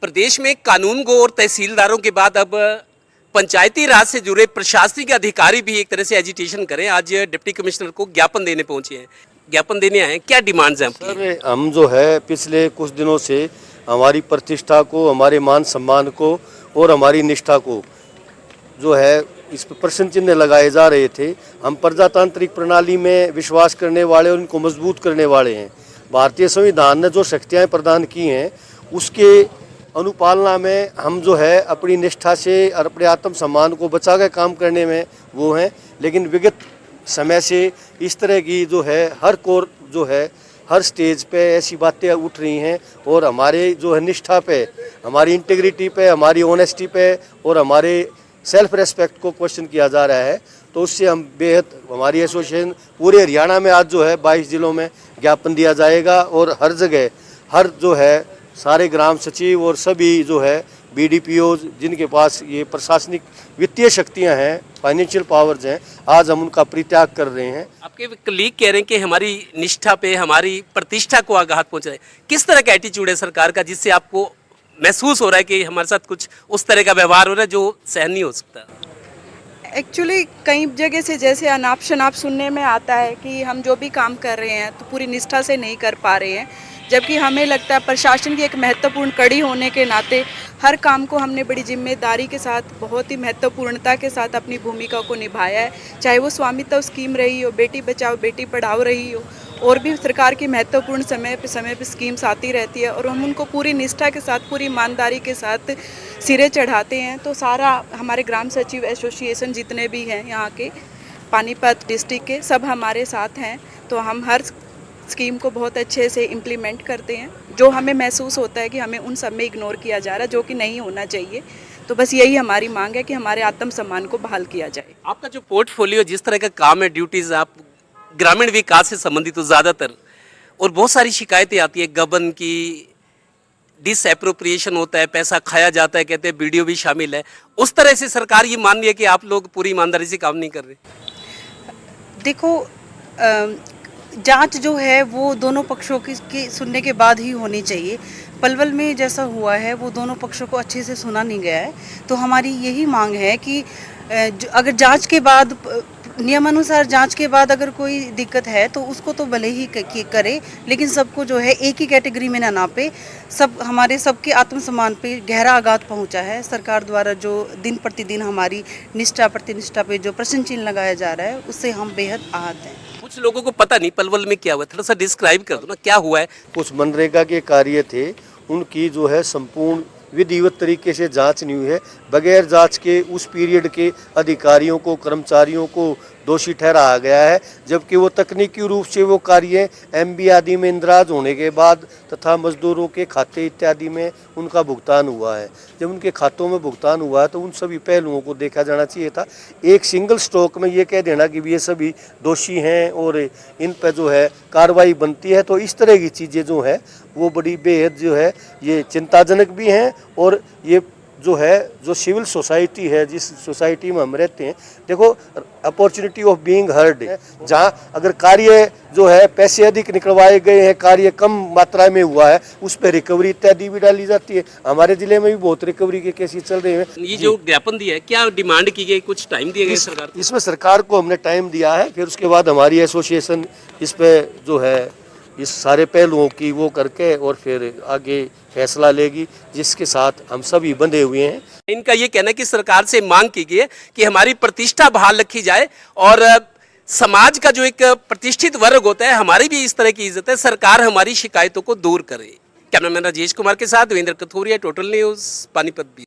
प्रदेश में कानून गो और तहसीलदारों के बाद अब पंचायती राज से जुड़े प्रशासनिक अधिकारी भी एक तरह से एजिटेशन करें। आज डिप्टी कमिश्नर को ज्ञापन देने पहुंचे हैं, ज्ञापन देने आए हैं। क्या डिमांड्स हैं आपकी? सर, हम जो है पिछले कुछ दिनों से हमारी प्रतिष्ठा को, हमारे मान सम्मान को और हमारी निष्ठा को जो है इस पर प्रश्न चिन्ह लगाए जा रहे थे। हम प्रजातांत्रिक प्रणाली में विश्वास करने वाले और इनको मजबूत करने वाले हैं। भारतीय संविधान ने जो शक्तियाँ प्रदान की हैं उसके अनुपालना में हम जो है अपनी निष्ठा से और अपने आत्मसम्मान को बचा कर काम करने में वो हैं। लेकिन विगत समय से इस तरह की जो है हर कोर जो है हर स्टेज पे ऐसी बातें उठ रही हैं और हमारे जो है निष्ठा पे, हमारी इंटीग्रिटी पे, हमारी ऑनेस्टी पे और हमारे सेल्फ रेस्पेक्ट को क्वेश्चन किया जा रहा है। तो उससे हम बेहद, हमारी एसोसिएशन पूरे हरियाणा में आज जो है 22 जिलों में ज्ञापन दिया जाएगा और हर जगह हर जो है सारे ग्राम सचिव और सभी जो है बीडीपीओ जिनके पास ये प्रशासनिक वित्तीय शक्तियां हैं, फाइनेंशियल पावर्स हैं, आज हम उनका परित्याग कर रहे हैं। आपके कलीग कह रहे हैं कि हमारी निष्ठा पे, हमारी प्रतिष्ठा को आघात पहुंच रहा है। किस तरह का एटीट्यूड है सरकार का जिससे आपको महसूस हो रहा है कि हमारे साथ कुछ उस तरह का व्यवहार हो रहा है जो सहन नहीं हो सकता? एक्चुअली कई जगह से जैसे अनाप शनाप सुनने में आता है कि हम जो भी काम कर रहे हैं तो पूरी निष्ठा से नहीं कर पा रहे हैं, जबकि हमें लगता है प्रशासन की एक महत्वपूर्ण कड़ी होने के नाते हर काम को हमने बड़ी जिम्मेदारी के साथ, बहुत ही महत्वपूर्णता के साथ अपनी भूमिका को निभाया है। चाहे वो स्वामित्व स्कीम रही हो, बेटी बचाओ बेटी पढ़ाओ रही हो, और भी सरकार की महत्वपूर्ण समय पे स्कीम्स आती रहती है और हम उनको पूरी निष्ठा के साथ, पूरी ईमानदारी के साथ सिरे चढ़ाते हैं। तो सारा हमारे ग्राम सचिव एसोसिएशन जितने भी हैं यहाँ के पानीपत डिस्ट्रिक्ट के, सब हमारे साथ हैं। तो हम हर स्कीम को बहुत अच्छे से इम्प्लीमेंट करते हैं। जो हमें महसूस होता है कि हमें उन सब में इग्नोर किया जा रहा है, जो कि नहीं होना चाहिए, तो बस यही हमारी मांग है कि हमारे आत्मसम्मान को बहाल किया जाए। आपका जो पोर्टफोलियो, जिस तरह का काम है, ड्यूटीज आप ग्रामीण विकास से संबंधित तो ज़्यादातर, और बहुत सारी शिकायतें आती है गबन की, डिसएप्रोप्रिएशन होता है, पैसा खाया जाता है, कहते हैं बीडीओ भी शामिल है। उस तरह से सरकार ये मान रही है कि आप लोग पूरी ईमानदारी से काम नहीं कर रहे? देखो, जांच जो है वो दोनों पक्षों की सुनने के बाद ही होनी चाहिए। पलवल में जैसा हुआ है वो दोनों पक्षों को अच्छे से सुना नहीं गया है। तो हमारी यही मांग है कि अगर जांच के बाद, नियमानुसार जांच के बाद अगर कोई दिक्कत है तो उसको तो भले ही करे, लेकिन सबको जो है एक ही कैटेगरी में ना नापे। सब हमारे सबके आत्मसम्मान पे गहरा आघात पहुंचा है। सरकार द्वारा जो दिन प्रतिदिन हमारी निष्ठा प्रतिनिष्ठा पे जो प्रश्न चिन्ह लगाया जा रहा है उससे हम बेहद आहत हैं। कुछ लोगों को पता नहीं पलवल में क्या हुआ, थोड़ा सा डिस्क्राइब कर दो ना, क्या हुआ है? कुछ मनरेगा के कार्य थे, उनकी जो है संपूर्ण विधिवत तरीके से जांच नहीं हुई है। बगैर जांच के उस पीरियड के अधिकारियों को, कर्मचारियों को दोषी ठहराया गया है, जबकि वो तकनीकी रूप से वो कार्य एमबी आदि में इंदराज होने के बाद तथा मजदूरों के खाते इत्यादि में उनका भुगतान हुआ है। जब उनके खातों में भुगतान हुआ है तो उन सभी पहलुओं को देखा जाना चाहिए था। एक सिंगल स्ट्रोक में ये कह देना कि ये सभी दोषी हैं और इन पर जो है कार्रवाई बनती है, तो इस तरह की चीज़ें जो है वो बड़ी बेहद जो है ये चिंताजनक भी हैं। और ये जो है जो सिविल सोसाइटी है, जिस सोसाइटी में हम रहते हैं, देखो अपॉर्चुनिटी ऑफ बीइंग हर्ड है। जहाँ अगर कार्य जो है पैसे अधिक निकलवाए गए हैं, कार्य कम मात्रा में हुआ है, उस पर रिकवरी इत्यादि भी डाली जाती है। हमारे जिले में भी बहुत रिकवरी के केसेस चल रहे हैं। ये जो ज्ञापन दिया है, क्या डिमांड की गई, कुछ टाइम दिया गया सरकार को? इसमें सरकार को हमने टाइम दिया है, फिर उसके बाद हमारी एसोसिएशन इस पे जो है इस सारे पहलुओं की वो करके और फिर आगे फैसला लेगी, जिसके साथ हम सभी बंधे हुए हैं। इनका ये कहना है कि सरकार से मांग की गई है कि हमारी प्रतिष्ठा बहाल रखी जाए और समाज का जो एक प्रतिष्ठित वर्ग होता है, हमारी भी इस तरह की इज्जत है, सरकार हमारी शिकायतों को दूर करे। कैमरामैन राजेश कुमार के साथ देवेंद्र कथोरिया, टोटल न्यूज़, पानीपत।